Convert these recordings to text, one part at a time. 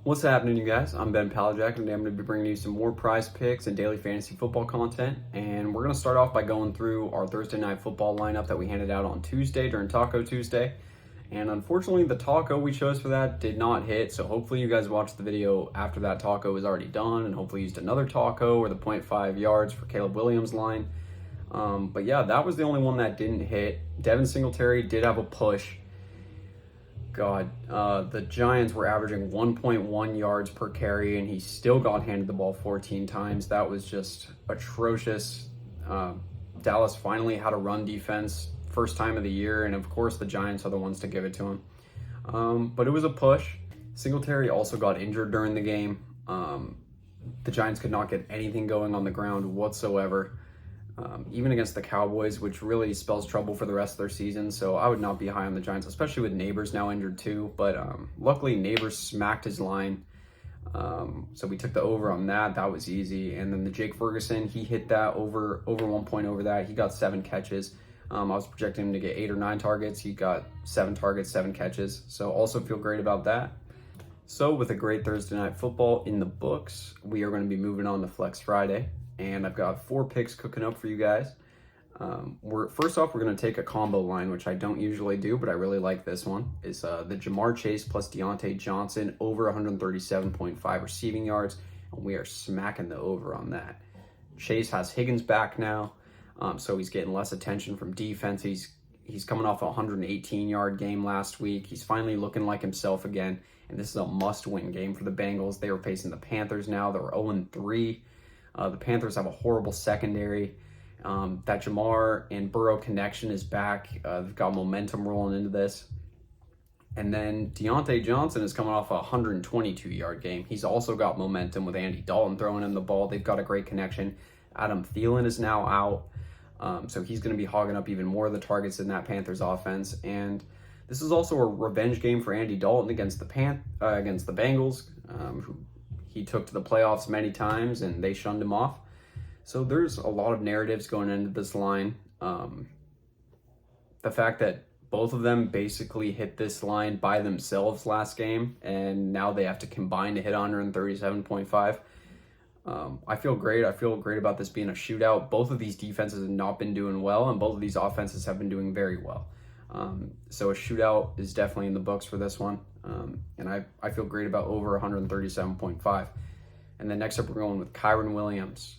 What's happening, you guys? I'm Ben Palajak, and today I'm going to be bringing you some more prize picks and daily fantasy football content. And we're going to start off by going through our Thursday night football lineup that we handed out on Tuesday during Taco Tuesday. And unfortunately, the taco we chose for that did not hit. So hopefully, you guys watched the video after that taco was already done, and hopefully used another taco or the 0.5 yards for Caleb Williams' line. But yeah, that was the only one that didn't hit. Devin Singletary did have a push. The Giants were averaging 1.1 yards per carry, and he still got handed the ball 14 times. That was just atrocious. Dallas finally had a run defense, first time of the year, and of course the Giants are the ones to give it to him. But it was a push. Singletary also got injured during the game. The Giants could not get anything going on the ground whatsoever. Even against the Cowboys, which really spells trouble for the rest of their season. So I would not be high on the Giants, especially with Neighbors now injured too. But luckily, Neighbors smacked his line. So we took the over on that. That was easy. And then the Jake Ferguson, he hit that over 1 point over that. He got 7 catches. I was projecting him to get 8 or 9 targets. He got 7 targets, 7 catches. So also feel great about that. So with a great Thursday night football in the books, we are going to be moving on to Flex Friday. And I've got 4 picks cooking up for you guys. First off, we're going to take a combo line, which I don't usually do, but I really like this one. Is the Jamar Chase plus Deontay Johnson over 137.5 receiving yards, and we are smacking the over on that. Chase has Higgins back now, so he's getting less attention from defense. He's coming off a 118-yard game last week. He's finally looking like himself again, and this is a must-win game for the Bengals. They were facing the Panthers now. They're 0-3. The Panthers have a horrible secondary. That Jamar and Burrow connection is back. They've got momentum rolling into this. And then Deontay Johnson is coming off a 122-yard game. He's also got momentum with Andy Dalton throwing him the ball. They've got a great connection. Adam Thielen is now out. So he's going to be hogging up even more of the targets in that Panthers offense. And this is also a revenge game for Andy Dalton against the Bengals, who he took to the playoffs many times, and they shunned him off. So there's a lot of narratives going into this line. The fact that both of them basically hit this line by themselves last game, and now they have to combine to hit 137.5. I feel great. I feel great about this being a shootout. Both of these defenses have not been doing well, and both of these offenses have been doing very well. So a shootout is definitely in the books for this one. And I feel great about over 137.5. And then next up, we're going with Kyren Williams.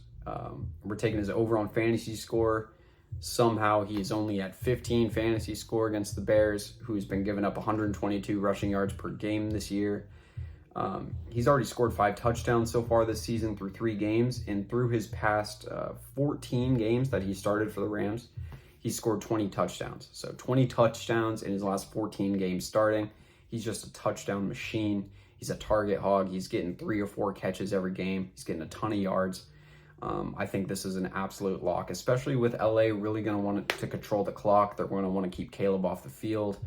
We're taking his over on fantasy score. Somehow he is only at 15 fantasy score against the Bears, who's been giving up 122 rushing yards per game this year. He's already scored 5 touchdowns so far this season through 3 games. And through his past 14 games that he started for the Rams, he scored 20 touchdowns. So 20 touchdowns in his last 14 games starting. He's just a touchdown machine. He's a target hog. He's getting 3 or 4 catches every game. He's getting a ton of yards. I think this is an absolute lock, especially with LA really going to want to control the clock. They're going to want to keep Caleb off the field.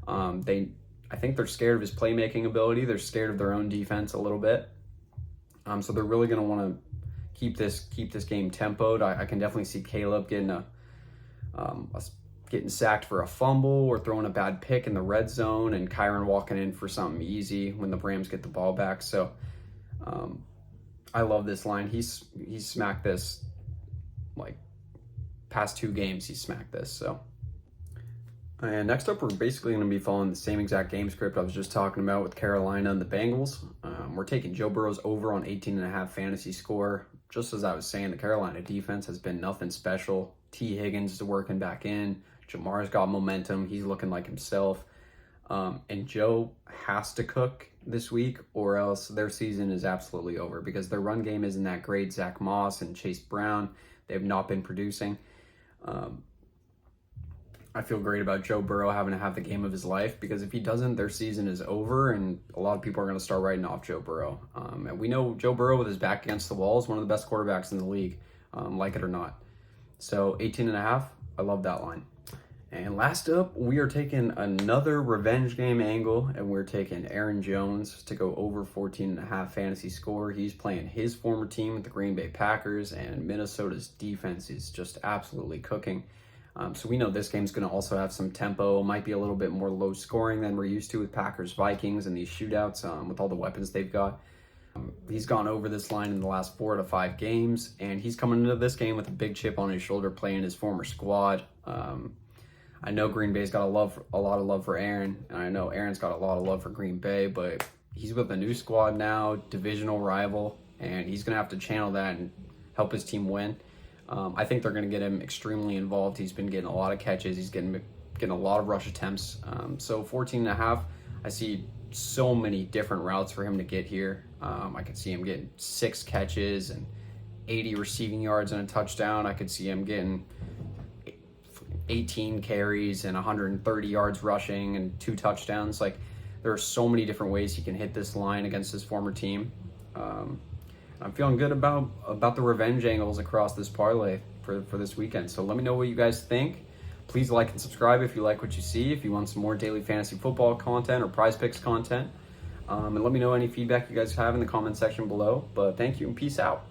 I think they're scared of his playmaking ability. They're scared of their own defense a little bit. So they're really going to want to keep this game tempoed. I can definitely see Caleb getting sacked for a fumble or throwing a bad pick in the red zone, and Kyren walking in for something easy when the Rams get the ball back. So I love this line. He's smacked this, like, past 2 games he's smacked this. So, and next up, we're basically going to be following the same exact game script I was just talking about with Carolina and the Bengals. We're taking Joe Burrow's over on 18.5 fantasy score. Just as I was saying, the Carolina defense has been nothing special. T. Higgins is working back in. Jamar's got momentum. He's looking like himself. And Joe has to cook this week, or else their season is absolutely over because their run game isn't that great. Zach Moss and Chase Brown, they have not been producing. I feel great about Joe Burrow having to have the game of his life, because if he doesn't, their season is over, and a lot of people are going to start writing off Joe Burrow. And we know Joe Burrow, with his back against the wall, is one of the best quarterbacks in the league, like it or not. So 18.5, I love that line. And last up, we are taking another revenge game angle, and we're taking Aaron Jones to go over 14.5 fantasy score. He's playing his former team with the Green Bay Packers, and Minnesota's defense is just absolutely cooking. So we know this game's going to also have some tempo, might be a little bit more low scoring than we're used to with Packers Vikings and these shootouts with all the weapons they've got. He's gone over this line in the last 4 to 5 games, and he's coming into this game with a big chip on his shoulder playing his former squad. I know Green Bay's got a lot of love for Aaron, and I know Aaron's got a lot of love for Green Bay, but he's with a new squad now, divisional rival, and he's going to have to channel that and help his team win. I think they're going to get him extremely involved. He's been getting a lot of catches. He's getting a lot of rush attempts. So 14.5, I see so many different routes for him to get here. I could see him getting 6 catches and 80 receiving yards and a touchdown. I could see him getting 18 carries and 130 yards rushing and 2 touchdowns. Like, there are so many different ways he can hit this line against his former team. I'm feeling good about the revenge angles across this parlay for this weekend. So let me know what you guys think. Please like and subscribe if you like what you see, if you want some more daily fantasy football content or Prizepicks content. And let me know any feedback you guys have in the comment section below. But thank you and peace out.